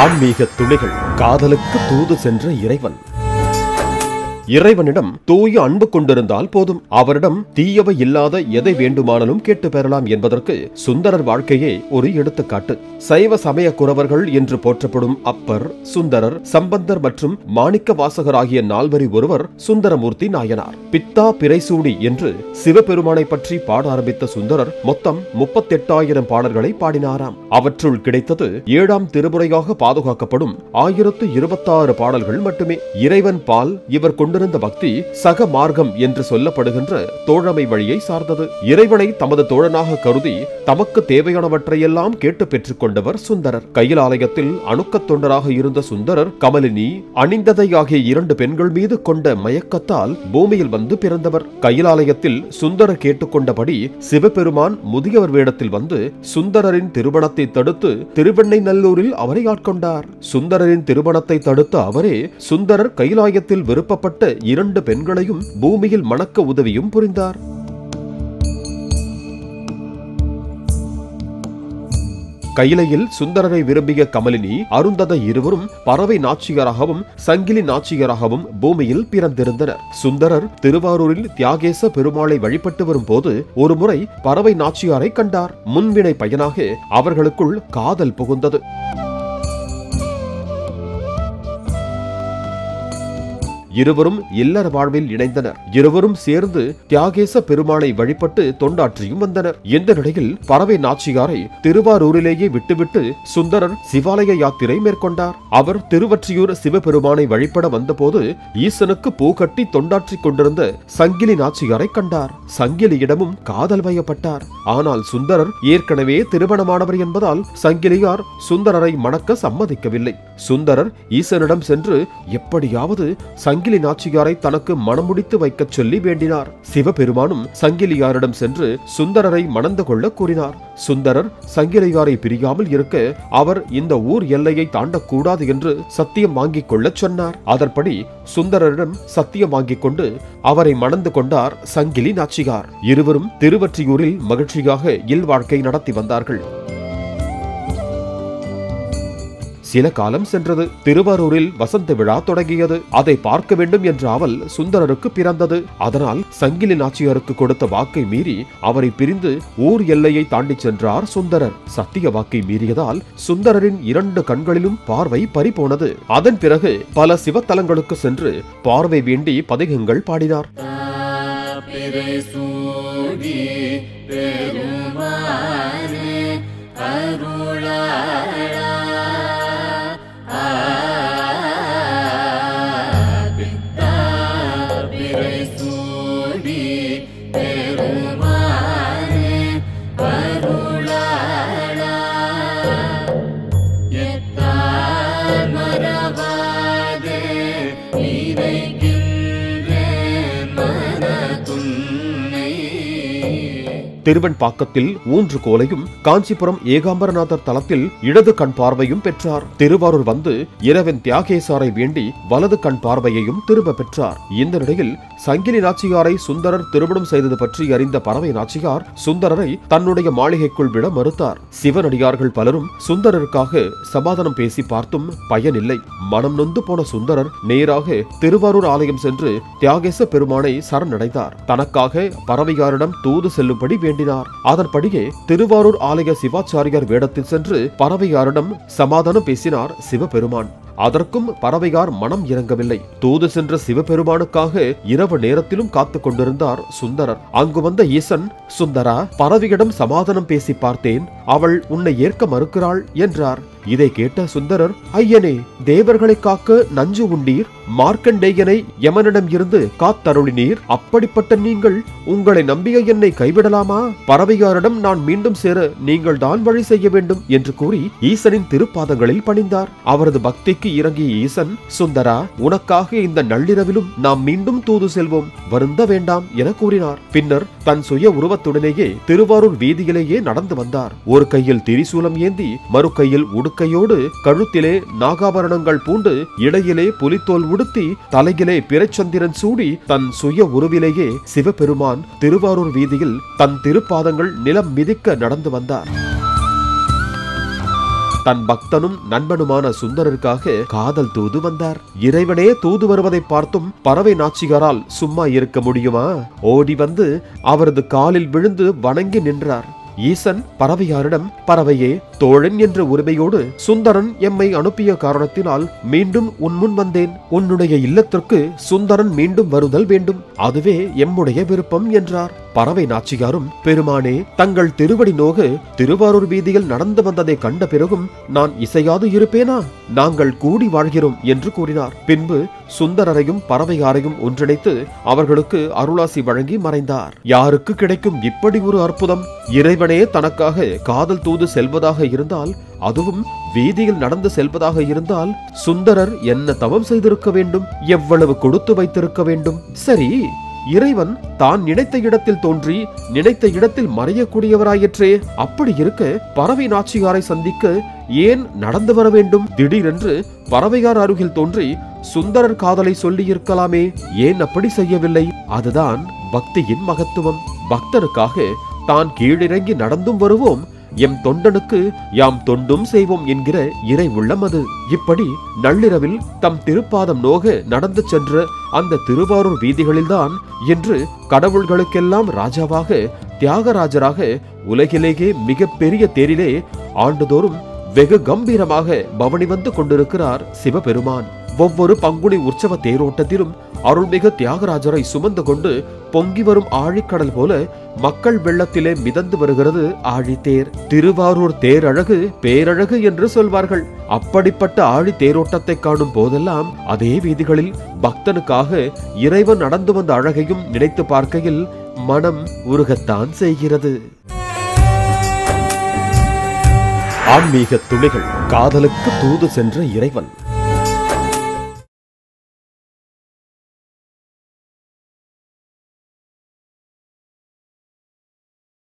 ஆன்மீக துளிகள். காதலுக்கு தூது சென்ற இறைவன். இறைவனிடம் தூய அன்பு கொண்டிருந்தால் போதும், அவரிடம் தீயவை இல்லாத எதை வேண்டுமானாலும் கேட்டு பெறலாம் என்பதற்கு சுந்தரர் வாழ்க்கையே ஒரு எடுத்துக்காட்டு. சைவ சமய குரவர்கள் என்று போற்றப்படும் அப்பர், சுந்தரர், சம்பந்தர் மற்றும் மாணிக்க வாசகர் ஆகிய நால்வரி ஒருவர் சுந்தரமூர்த்தி நாயனார். பித்தா பிறைசூடி என்று சிவபெருமானை பற்றி பாட ஆரம்பித்த சுந்தரர் மொத்தம் 38,000 பாடல்களை பாடினாராம். அவற்றுள் கிடைத்தது 7ஆம் திருமுறையாக பாதுகாக்கப்படும் 1026 பாடல்கள் மட்டுமே. இறைவன் பால் இவர் கொண்டிருந்த பக்தி சக மார்க்கம் என்று சொல்லப்படுகின்ற தோழமை வழியை சார்ந்தது. இறைவனை தமது தோழனாக கருதி தமக்கு தேவையானவற்றையெல்லாம் கேட்டு பெற்றுக் கொண்டவர் சுந்தரர். கைலாலயத்தில் அணுக்கத் தொண்டராக இருந்த சுந்தரர் கமலினி, அணிந்ததை ஆகிய 2 பெண்கள் மீது கொண்ட மயக்கத்தால் பூமியில் வந்து பிறந்தவர். கைலாலயத்தில் சுந்தரர் கேட்டுக்கொண்டபடி சிவபெருமான் முதியவர் வேடத்தில் வந்து சுந்தரரின் திருமணத்தை தடுத்து திருவெண்ணைநல்லூரில் அவரை ஆட்கொண்டார். சுந்தரரின் திருமணத்தை தடுத்த அவரே சுந்தரர் கைலாயத்தில் விருப்பப்பட்ட 2 பெண்களையும் பூமியில் மணக்க உதவியும் புரிந்தார். கைலையில் சுந்தரரை விரும்பிய கமலினி, அருந்ததை இருவரும் பறவை நாச்சியராகவும் சங்கிலி நாச்சியராகவும் பூமியில் பிறந்திருந்தனர். சுந்தரர் திருவாரூரில் தியாகேச பெருமாளை வழிபட்டு வரும் போது ஒருமுறை பறவை நாச்சியாரை கண்டார். முன்வினை பயனாக அவர்களுக்குள் காதல் புகுந்தது. இருவரும் இல்லற வாழ்வில் இணைந்தனர். இருவரும் சேர்ந்து தியாகேச பெருமாளை வழிபட்டு தொண்டாற்றியும் வந்தனர். இந்த நிலையில் பறவை நாச்சியாரை திருவாரூரிலேயே விட்டுவிட்டு சுந்தரர் சிவாலய யாத்திரை மேற்கொண்டார். அவர் திருவற்றியூர் சிவபெருமானை வழிபட வந்தபோது ஈசனுக்கு பூ கட்டி தொண்டாற்றிக் கொண்டிருந்த சங்கிலி நாச்சியாரை கண்டார். சங்கிலியிடமும் காதல் வயப்பட்டார். ஆனால் சுந்தரர் ஏற்கனவே திருமணமானவர் என்பதால் சங்கிலியார் சுந்தரரை மணக்க சம்மதிக்கவில்லை. சுந்தரர் ஈசனிடம் சென்று எப்படியாவது சங்கிலி நாச்சியாரை தனக்கு மணமுடித்து வைக்க சொல்லி வேண்டினார். சிவபெருமானும் சங்கிலியாரிடம் சென்று சுந்தரரை மணந்து கொள்ள கூறினார். சுந்தரர் சங்கிலியாரை பிரியாமல் இருக்க அவர் இந்த ஊர் எல்லையை தாண்டக்கூடாது என்று சத்தியம் வாங்கிக் கொள்ள சொன்னார். அதன்படி சுந்தரரிடம் சத்தியம் வாங்கிக் கொண்டு அவரை மணந்து கொண்டார் சங்கிலி நாச்சியார். இருவரும் திருவற்றியூரில் மகிழ்ச்சியாக இல்வாழ்க்கை நடத்தி வந்தார்கள். சில காலம் சென்றது. திருவாரூரில் வசந்த விழா தொடங்கியது. அதை பார்க்க வேண்டும் என்ற ஆவல் சுந்தரருக்கு பிறந்தது. அதனால் சங்கிலி நாச்சியாருக்கு கொடுத்த வாக்கை மீறி அவரை பிரிந்து ஊர் எல்லையை தாண்டி சென்றார் சுந்தரர். சத்திய வாக்கை மீறியதால் சுந்தரரின் 2 கண்களிலும் பார்வை பறிபோனது. அதன் பிறகு பல சிவத்தலங்களுக்கு சென்று பார்வை வேண்டி பதிகங்கள் பாடினார். திருவெண்பாக்கத்தில் ஊன்று கோலையும் காஞ்சிபுரம் ஏகாம்பரநாதர் தலத்தில் இடது கண் பார்வையும் பெற்றார். திருவாரூர் வந்து இரவன் தியாகேசாரை வேண்டி வலது கண் பார்வையையும் திரும்ப பெற்றார். இந்த நிலையில் சங்கிலி நாச்சியாரை சுந்தரர் திருமணம் செய்தது பற்றி அறிந்த பறவை நாச்சியார் சுந்தரரை தன்னுடைய மாளிகைக்குள் விட மறுத்தார். சிவனடியார்கள் பலரும் சுந்தரருக்காக சமாதானம் பேசி பார்த்தும் பயனில்லை. மனம் நொந்து போன சுந்தரர் நேராக திருவாரூர் ஆலயம் சென்று தியாகேச பெருமானை சரணடைந்தார். தனக்காக பறவையாரிடம் தூது செல்லும்படி வேண்டினார். அதன்படியே திருவாரூர் ஆலய சிவாச்சாரியார் வேடத்தில் சென்று பறவையாரிடம் சமாதானம் பேசினார் சிவபெருமான். அதற்கும் பறவையார் மனம் இறங்கவில்லை. தூது சென்ற சிவபெருமானுக்காக இரவு நேரத்திலும் காத்துக் கொண்டிருந்தார் சுந்தரர். அங்கு வந்த ஈசன், சுந்தரா, பறவையிடம் சமாதானம் பேசி பார்த்தேன், அவள் உன்னை ஏற்க மறுக்கிறாள் என்றார். இதை கேட்ட சுந்தரர், ஐயனே, தேவர்களை காக்க நஞ்சு உண்டீர், மார்க்கண்டேயனை யமனிடம் இருந்து காத்தருளினீர். அப்படிப்பட்ட நீங்கள் உங்களை நம்பிய என்னை கைவிடலாமா? பறவையாரிடம் நான் மீண்டும் சேர நீங்கள் தான் வழி செய்ய வேண்டும் என்று கூறி ஈசனின் திருப்பாதங்களில் பணிந்தார். அவரது பக்திக்கு இறங்கிய ஈசன், சுந்தரா, உனக்காக இந்த நள்ளிரவிலும் நாம் மீண்டும் தூது செல்வோம், வருந்த வேண்டாம் என கூறினார். பின்னர் தன் சுய உருவத்துடனேயே திருவாரூர் வீதியிலேயே நடந்து வந்தார். ஒரு கையில் திரிசூலம் ஏந்தி மறு கையில் உடுக்கையோடு கழுத்திலே நாகாபரணங்கள் பூண்டு இடையிலே புலித்தோல் உடுத்தி தலையிலே பிறைச்சந்திரன் சூடி தன் சுய உருவிலேயே சிவபெருமான் திருவாரூர் வீதியில் தன் திருப்பாதங்கள் நிலம் மிதிக்க நடந்து வந்தார். தன் பக்தனும் நண்பனுமான சுந்தரருக்காக காதல் தூது வந்தார். இறைவனே தூது வருவதை பார்த்தும் பறவை நாச்சியாரால் சும்மா இருக்க முடியுமா? ஓடி வந்து அவரது காலில் விழுந்து வணங்கி நின்றார். ஈசன் பறவையாரிடம், பறவையே, தோழன் என்ற உரிமையோடு சுந்தரன் எம்மை அனுப்பிய காரணத்தினால் மீண்டும் உன் முன் வந்தேன். உன்னுடைய இல்லத்திற்கு சுந்தரன் மீண்டும் வருதல் வேண்டும், அதுவே எம்முடைய விருப்பம் என்றார். பறவை நாச்சியாரும், பெருமானே, தங்கள் திருவடி நோக திருவாரூர் வீதியில் நடந்து வந்ததை கண்ட பிறகும் நான் இசையாது இருப்பேனா? நாங்கள் கூடி வாழ்கிறோம் என்று கூறினார். பின்பு சுந்தரரையும் பறவையாரையும் ஒன்றிணைத்து அவர்களுக்கு அருளாசி வழங்கி மறைந்தார். யாருக்கு கிடைக்கும் இப்படி ஒரு அற்புதம்? இறைவனே தனக்காக காதல் தூது செல்வதாக இருந்தால், அதுவும் வீதியில் நடந்து செல்வதாக இருந்தால், சுந்தரர் என்ன தவம் செய்திருக்க வேண்டும்? எவ்வளவு கொடுத்து வைத்திருக்க வேண்டும்? சரி, இறைவன் தான் நினைத்த இடத்தில் தோன்றி நினைத்த இடத்தில் மறையக்கூடியவராயிற்றே. அப்படி இருக்க பறவை நாச்சியாரை சந்திக்க ஏன் நடந்து வர வேண்டும்? திடீரென்று பறவையார் அருகில் தோன்றி சுந்தரர் காதலை சொல்லி இருக்கலாமே, ஏன் அப்படி செய்யவில்லை? அதுதான் பக்தியின் மகத்துவம். பக்தருக்காக தான் கீழிறங்கி நடந்தும் வருவோம், எம் தொண்டனுக்கு யாம் தொண்டும் செய்வோம் என்கிற இறை உள்ளம் அது. இப்படி நள்ளிரவில் தம் திருப்பாதம் நோக நடந்து சென்ற அந்த திருவாரூர் வீதிகளில்தான் இன்று கடவுள்களுக்கெல்லாம் ராஜாவாக, தியாகராஜராக, உலகிலேயே மிக பெரிய தேரிலே ஆண்டுதோறும் வெகு கம்பீரமாக பவனி வந்து கொண்டிருக்கிறார் சிவபெருமான். ஒவ்வொரு பங்குனி உற்சவ தேரோட்டத்திலும் அருள்மிகு தியாகராஜரை சுமந்து கொண்டு பொங்கி வரும் ஆழிக்கடல் போல மக்கள் வெள்ளத்திலே மிதந்து வருகிறது ஆழித்தேர். திருவாரூர் தேரழகு பேரழகு என்று சொல்வார்கள். அப்படிப்பட்ட ஆழி தேரோட்டத்தை காணும் போதெல்லாம் அதே வீதிகளில் பக்தனுக்காக இறைவன் நடந்து வந்த அழகையும் நினைத்து பார்க்கையில் மனம் உருகத்தான் செய்கிறது. ஆன்மீக துளிகள். காதலுக்கு தூது சென்ற இறைவன்.